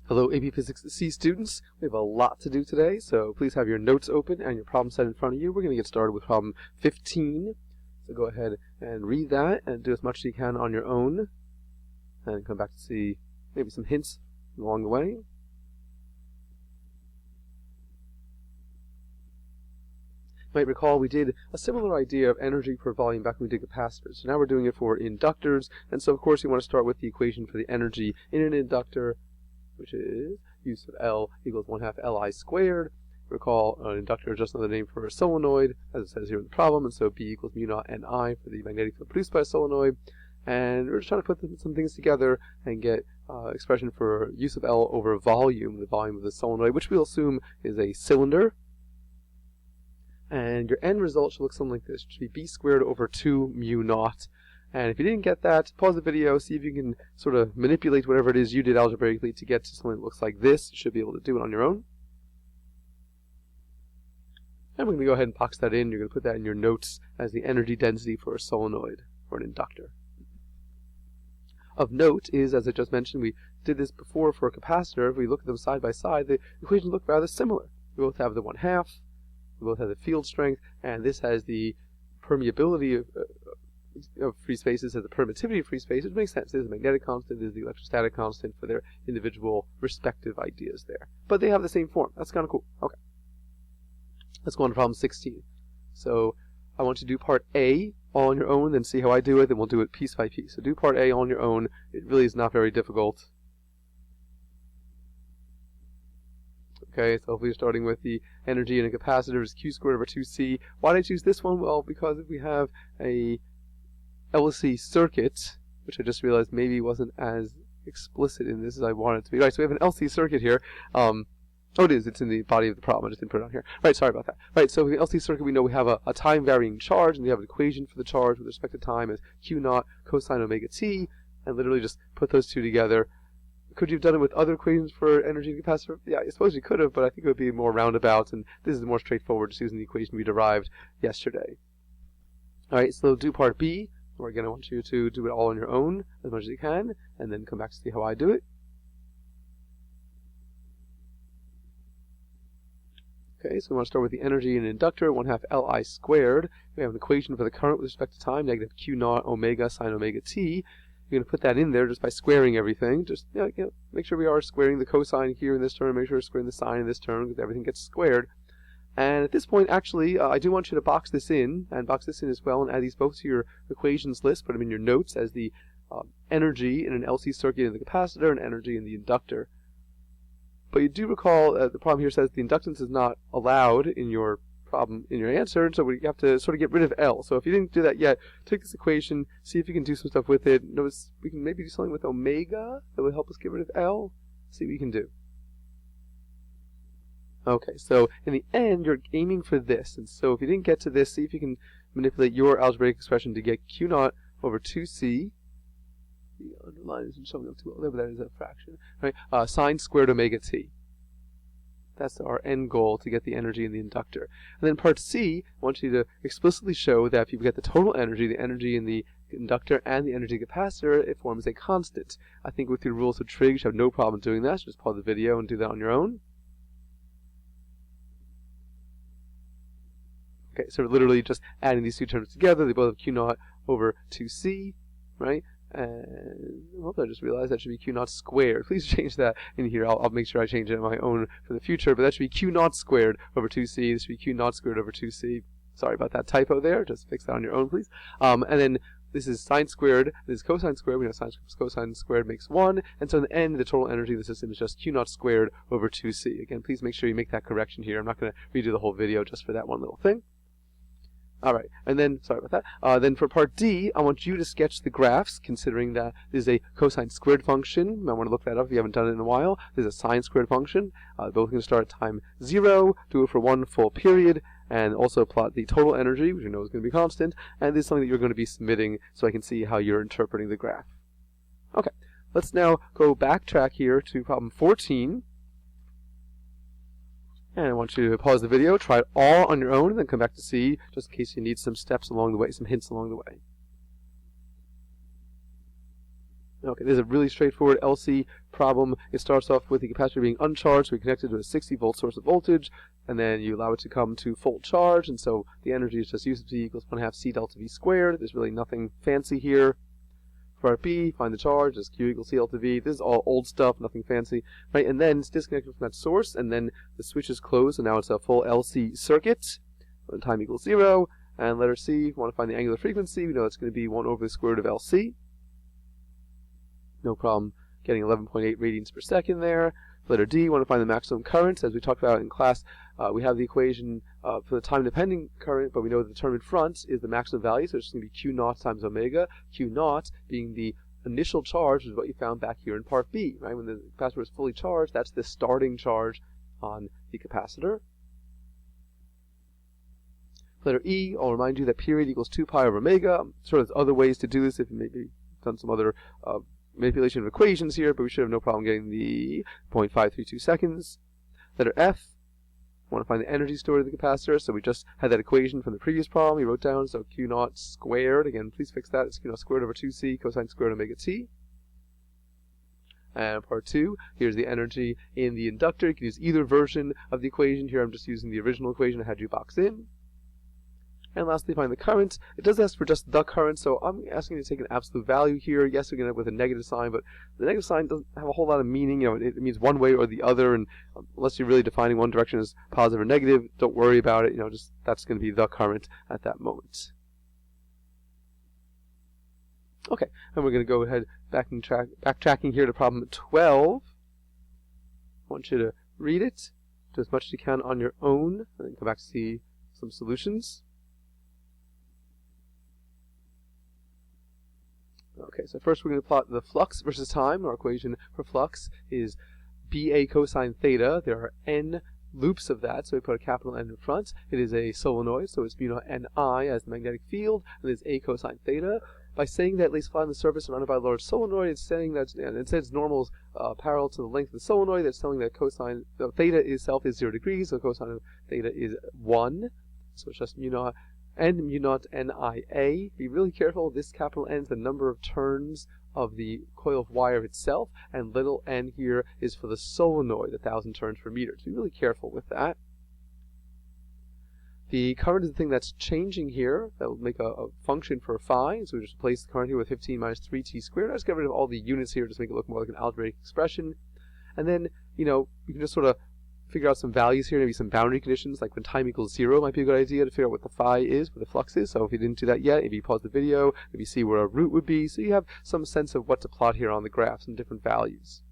Hello AP Physics C students, we have a lot to do today, so please have your notes open and your problem set in front of you. We're going to get started with problem 15, so go ahead and read that and do as much as you can on your own, and come back to see maybe some hints along the way. You might recall we did a similar idea of energy per volume back when we did capacitors, so now we're doing it for inductors, and so of course you want to start with the equation for the energy in an inductor, which is u sub L equals 1/2 Li squared. Recall an inductor is just another name for a solenoid, as it says here in the problem, and so B equals mu naught Ni for the magnetic field produced by a solenoid. And we're just trying to put some things together and get expression for u sub L over volume, the volume of the solenoid, which we'll assume is a cylinder. And your end result should look something like this. It should be B squared over 2 mu naught. And if you didn't get that, pause the video, see if you can sort of manipulate whatever it is you did algebraically to get to something that looks like this. You should be able to do it on your own. And we're going to go ahead and box that in. You're going to put that in your notes as the energy density for a solenoid or an inductor. Of note is, as I just mentioned, we did this before for a capacitor. If we look at them side by side, the equations look rather similar. We both have the 1/2, we both have the field strength, and this has the permeability of free spaces, has the permittivity of free space, which makes sense. There's the magnetic constant, there's the electrostatic constant for their individual respective ideas there. But they have the same form. That's kind of cool. Okay. Let's go on to problem 16. So I want you to do part A all on your own, then see how I do it, then we'll do it piece by piece. So do part A all on your own. It really is not very difficult. Okay, so hopefully you're starting with the energy in a capacitor is Q squared over 2C. Why did I choose this one? Well, because if we have a LC circuit, which I just realized maybe wasn't as explicit in this as I wanted it to be. Right, so we have an LC circuit here. Oh, it is. It's in the body of the problem. I just didn't put it on here. Right, sorry about that. Right, so with the LC circuit, we know we have a time-varying charge, and we have an equation for the charge with respect to time as Q naught cosine omega t, and literally just put those two together. Could you have done it with other equations for energy in a capacitor? Yeah, I suppose you could have, but I think it would be more roundabout, and this is more straightforward, just using the equation we derived yesterday. All right, so do part B. Where again, I want you to do it all on your own as much as you can, and then come back to see how I do it. Okay, so we want to start with the energy in an inductor, 1/2 Li squared. We have an equation for the current with respect to time, negative Q naught omega sine omega t. You're going to put that in there just by squaring everything. Just make sure we are squaring the cosine here in this term, make sure we're squaring the sine in this term, because everything gets squared. And at this point, actually, I do want you to box this in, and box this in as well, and add these both to your equations list. Put them in your notes as the energy in an LC circuit in the capacitor and energy in the inductor. But you do recall the problem here says the inductance is not allowed in your problem, in your answer, and so we have to sort of get rid of L. So if you didn't do that yet, take this equation, see if you can do some stuff with it. Notice we can maybe do something with omega that would help us get rid of L. See what you can do. Okay, so in the end, you're aiming for this, and so if you didn't get to this, see if you can manipulate your algebraic expression to get Q naught over 2C. The underline isn't showing up too well there, but that is a fraction, right? Sine squared omega t. That's our end goal, to get the energy in the inductor. And then part C, I want you to explicitly show that if you get the total energy, the energy in the inductor and the energy capacitor, it forms a constant. I think with your rules of trig, you should have no problem doing that. So just pause the video and do that on your own. Okay, so we're literally just adding these two terms together. They both have Q naught over 2C, right? And I just realized that should be Q naught squared. Please change that in here. I'll make sure I change it on my own for the future. But that should be Q naught squared over 2C. This should be Q naught squared over 2C. Sorry about that typo there. Just fix that on your own, please. And then this is sine squared. This is cosine squared. We know sine squared plus cosine squared makes 1. And so in the end, the total energy of the system is just Q naught squared over 2C. Again, please make sure you make that correction here. I'm not going to redo the whole video just for that one little thing. Alright, and then, sorry about that, then for part D, I want you to sketch the graphs, considering that this is a cosine squared function. You might want to look that up if you haven't done it in a while. This is a sine squared function. Both are going to start at time 0, do it for one full period, and also plot the total energy, which you know is going to be constant, and this is something that you're going to be submitting so I can see how you're interpreting the graph. Okay, let's now go backtrack here to problem 14. And I want you to pause the video, try it all on your own, and then come back to see, just in case you need some steps along the way, some hints along the way. Okay, this is a really straightforward LC problem. It starts off with the capacitor being uncharged, so we connect it to a 60-volt source of voltage, and then you allow it to come to full charge, and so the energy is just U sub C equals 1/2 C delta V squared. There's really nothing fancy here. For part B, find the charge, is Q equals C delta V. This is all old stuff, nothing fancy, right? And then it's disconnected from that source, and then the switch is closed, so now it's a full LC circuit. When time equals 0, and letter C, if you want to find the angular frequency, we know it's going to be 1 over the square root of LC. No problem getting 11.8 radians per second there. Letter D, want to find the maximum current. As we talked about in class, we have the equation for the time-dependent current, but we know the term in front is the maximum value, so it's just going to be Q naught times omega. Q naught being the initial charge, which is what you found back here in part B, right? When the capacitor is fully charged, that's the starting charge on the capacitor. Letter E, I'll remind you that period equals 2 pi over omega. Sort of other ways to do this if you maybe done some other manipulation of equations here, but we should have no problem getting the 0.532 seconds. Letter F, want to find the energy stored in the capacitor, so we just had that equation from the previous problem we wrote down, so Q naught squared, again, please fix that, it's Q naught squared over 2C cosine squared omega t. And part 2, here's the energy in the inductor. You can use either version of the equation. Here I'm just using the original equation I had you box in. And lastly, find the current. It does ask for just the current, so I'm asking you to take an absolute value here. Yes, we're going to end up with a negative sign, but the negative sign doesn't have a whole lot of meaning. You know, it means one way or the other, and unless you're really defining one direction as positive or negative, don't worry about it. You know, just that's going to be the current at that moment. Okay, and we're going to go ahead backtracking here to problem 12. I want you to read it, do as much as you can on your own, and then come back to see some solutions. Okay, so first we're going to plot the flux versus time. Our equation for flux is BA cosine theta. There are n loops of that, so we put a capital N in front. It is a solenoid, so it's mu naught Ni as the magnetic field, and it's A cosine theta. By saying that it lays flat on the surface surrounded by a large solenoid, it's saying that instead its normal is parallel to the length of the solenoid. That's telling that cosine of theta itself is 0 degrees, so cosine of theta is 1. So it's just mu naught and mu naught Nia. Be really careful. This capital N is the number of turns of the coil of wire itself, and little n here is for the solenoid, 1,000 turns per meter. So be really careful with that. The current is the thing that's changing here. That will make a function for phi. So we just replace the current here with 15 minus 3t squared. I just get rid of all the units here, just make it look more like an algebraic expression. And then, you know, you can just sort of figure out some values here, maybe some boundary conditions, like when time equals 0 might be a good idea to figure out what the phi is, what the flux is. So if you didn't do that yet, maybe you pause the video, maybe see where a root would be, so you have some sense of what to plot here on the graph, some different values.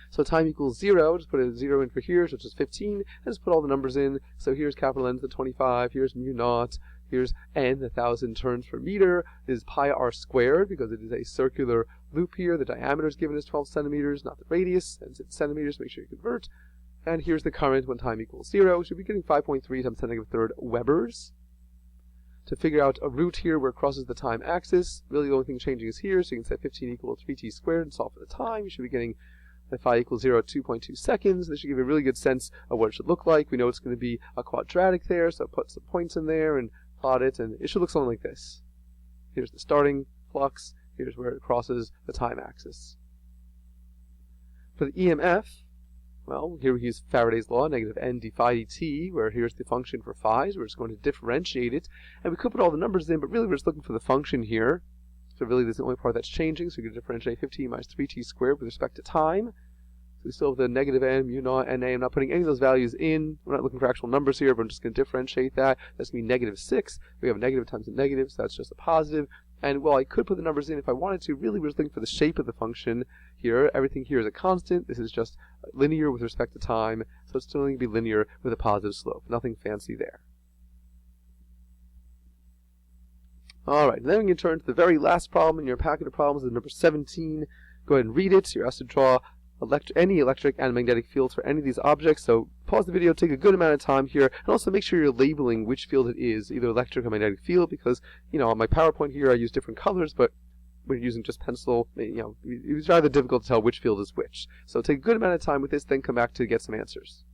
So time equals 0, just put a 0 in for here, so it's just 15, and just put all the numbers in. So here's capital N to the 25, here's mu naught, here's n, 1,000 turns per meter. This is pi r squared, because it is a circular loop here. The diameter is given as 12 centimeters, not the radius, and it's in centimeters, make sure you convert. And here's the current when time equals 0. We should be getting 5.3 times 10 to the -3 Webers. To figure out a root here where it crosses the time axis, really the only thing changing is here, so you can set 15 equal to 3t squared and solve for the time. You should be getting the phi equals 0 at 2.2 seconds. This should give you a really good sense of what it should look like. We know it's going to be a quadratic there, so put some points in there and plot it, and it should look something like this. Here's the starting flux, here's where it crosses the time axis. For the EMF, well, here we use Faraday's law, negative n d phi dt, where here's the function for phi, so we're just going to differentiate it. And we could put all the numbers in, but really we're just looking for the function here. So really this is the only part that's changing, so we can differentiate 15 minus 3t squared with respect to time. So we still have the negative n, mu naught, Na. I'm not putting any of those values in. We're not looking for actual numbers here, but I'm just going to differentiate that. That's going to be negative 6. We have a negative times a negative, so that's just a positive. And while I could put the numbers in if I wanted to, really we're just looking for the shape of the function here. Everything here is a constant. This is just linear with respect to time, so it's still going to be linear with a positive slope. Nothing fancy there. Alright, then we can turn to the very last problem in your packet of problems, number 17. Go ahead and read it. You're asked to draw any electric and magnetic fields for any of these objects. So pause the video, take a good amount of time here, and also make sure you're labeling which field it is, either electric or magnetic field, because, you know, on my PowerPoint here I use different colors, but when you're using just pencil, you know, it's rather difficult to tell which field is which. So take a good amount of time with this, then come back to get some answers.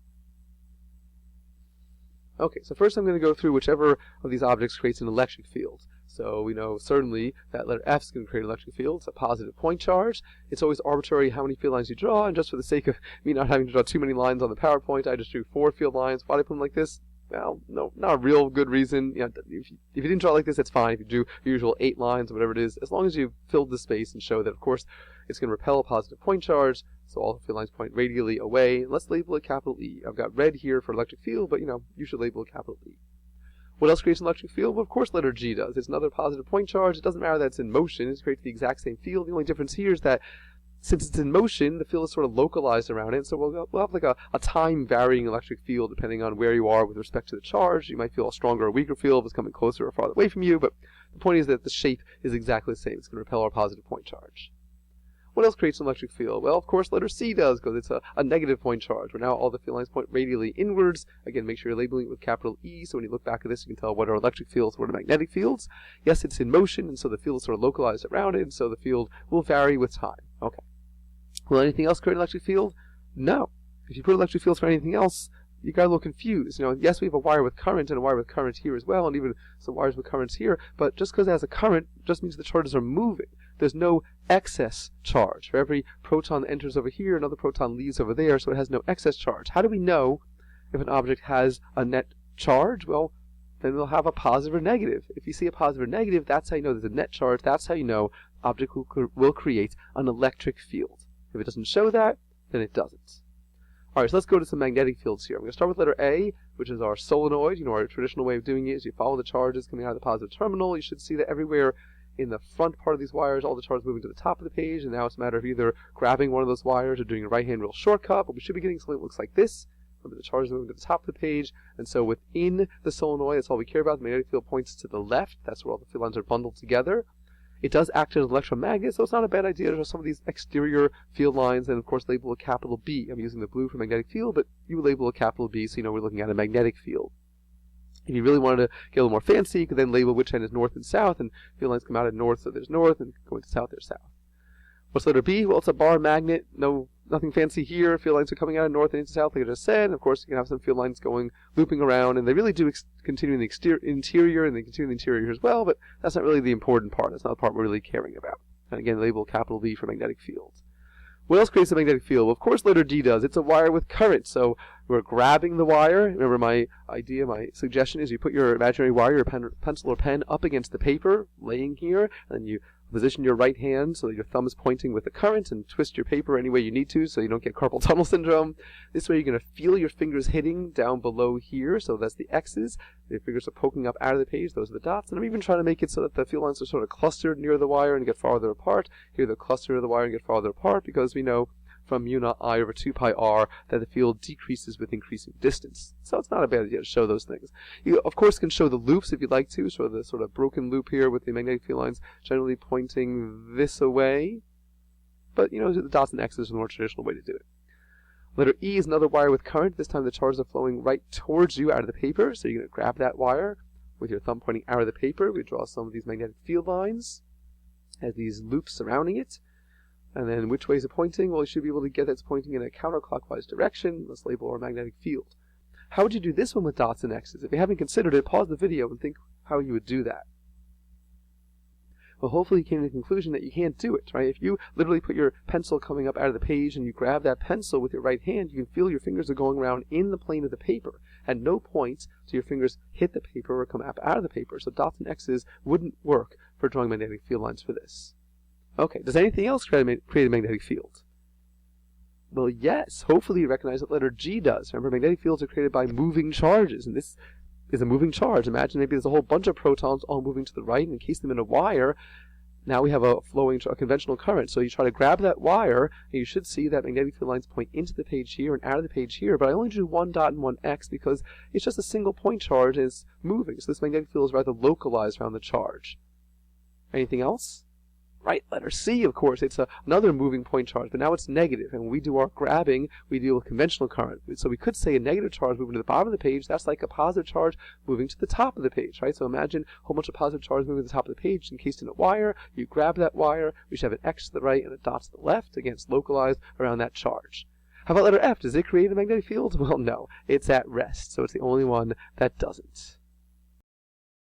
Okay, so first I'm going to go through whichever of these objects creates an electric field. So we know certainly that letter F is going to create an electric field. It's a positive point charge. It's always arbitrary how many field lines you draw, and just for the sake of me not having to draw too many lines on the PowerPoint, I just drew 4 field lines. Why did I put them like this? Well, no, not a real good reason. You know, if you didn't draw like this, that's fine. If you drew your usual 8 lines or whatever it is, as long as you filled the space and show that, of course, it's going to repel a positive point charge, so all the field lines point radially away. Let's label it capital E. I've got red here for electric field, but, you should label it capital E. What else creates an electric field? Well, of course, letter G does. It's another positive point charge. It doesn't matter that it's in motion. It creates the exact same field. The only difference here is that since it's in motion, the field is sort of localized around it. So we'll have like a time-varying electric field depending on where you are with respect to the charge. You might feel a stronger or weaker field if it's coming closer or farther away from you, but the point is that the shape is exactly the same. It's going to repel our positive point charge. What else creates an electric field? Well, of course, letter C does, because it's a negative point charge, where now all the field lines point radially inwards. Again, make sure you're labeling it with capital E, so when you look back at this, you can tell what are electric fields, what are magnetic fields. Yes, it's in motion, and so the field is sort of localized around it, and so the field will vary with time. Okay. Will anything else create an electric field? No. If you put electric fields for anything else, you got a little confused. Yes, we have a wire with current and a wire with current here as well, and even some wires with currents here, but just because it has a current just means the charges are moving. There's no excess charge. For every proton that enters over here, another proton leaves over there, so it has no excess charge. How do we know if an object has a net charge? Well, then we'll have a positive or negative. If you see a positive or negative, that's how you know there's a net charge. That's how you know the object will create an electric field. If it doesn't show that, then it doesn't. Alright, so let's go to some magnetic fields here. I'm going to start with letter A, which is our solenoid. Our traditional way of doing it is you follow the charges coming out of the positive terminal. You should see that everywhere in the front part of these wires, all the charges moving to the top of the page, and now it's a matter of either grabbing one of those wires or doing a right-hand rule shortcut, but we should be getting something that looks like this. Remember, the charges moving to the top of the page, and so within the solenoid, that's all we care about. The magnetic field points to the left. That's where all the field lines are bundled together. It does act as an electromagnet, so it's not a bad idea to draw some of these exterior field lines and, of course, label a capital B. I'm using the blue for magnetic field, but you label a capital B so you know we're looking at a magnetic field. If you really wanted to get a little more fancy, you could then label which end is north and south, and field lines come out of north, so there's north, and going to south, there's south. What's letter B? Well, it's a bar magnet. Nothing fancy here. Field lines are coming out of north and into south, like I just said. And of course, you can have some field lines looping around, and they really do continue in the interior, and they continue in the interior as well, but that's not really the important part. That's not the part we're really caring about. And again, label capital B for magnetic fields. What else creates a magnetic field? Well, of course, letter D does. It's a wire with current, so we're grabbing the wire. Remember my suggestion is you put your imaginary wire, your pencil or pen, up against the paper, laying here, and you position your right hand so that your thumb is pointing with the current, and twist your paper any way you need to so you don't get carpal tunnel syndrome. This way you're going to feel your fingers hitting down below here, so that's the X's. Your fingers are poking up out of the page, those are the dots. And I'm even trying to make it so that the field lines are sort of clustered near the wire and get farther apart. Here they're clustered near the wire and get farther apart, because we know from mu naught I over 2 pi r that the field decreases with increasing distance. So it's not a bad idea to show those things. You, of course, can show the loops if you'd like to, so the sort of broken loop here with the magnetic field lines generally pointing this away. But, the dots and X's are the more traditional way to do it. Letter E is another wire with current. This time the charges are flowing right towards you out of the paper, so you're going to grab that wire with your thumb pointing out of the paper. We draw some of these magnetic field lines as these loops surrounding it. And then which way is it pointing? Well, you should be able to get that it's pointing in a counterclockwise direction. Let's label our magnetic field. How would you do this one with dots and X's? If you haven't considered it, pause the video and think how you would do that. Well, hopefully you came to the conclusion that you can't do it, right? If you literally put your pencil coming up out of the page and you grab that pencil with your right hand, you can feel your fingers are going around in the plane of the paper. At no point do your fingers hit the paper or come up out of the paper. So dots and X's wouldn't work for drawing magnetic field lines for this. Okay, does anything else create a magnetic field? Well, yes. Hopefully you recognize that letter G does. Remember, magnetic fields are created by moving charges, and this is a moving charge. Imagine maybe there's a whole bunch of protons all moving to the right and encase them in a wire. Now we have a conventional current. So you try to grab that wire, and you should see that magnetic field lines point into the page here and out of the page here. But I only drew one dot and one X because it's just a single point charge and it's moving. So this magnetic field is rather localized around the charge. Anything else? Right, letter C, of course, it's another moving point charge, but now it's negative, and when we do our grabbing, we deal with conventional current. So we could say a negative charge moving to the bottom of the page, that's like a positive charge moving to the top of the page, right? So imagine a whole bunch of positive charge moving to the top of the page encased in a wire. You grab that wire, we should have an X to the right and a dot to the left. Again, it's localized around that charge. How about letter F? Does it create a magnetic field? Well, no, it's at rest, so it's the only one that doesn't.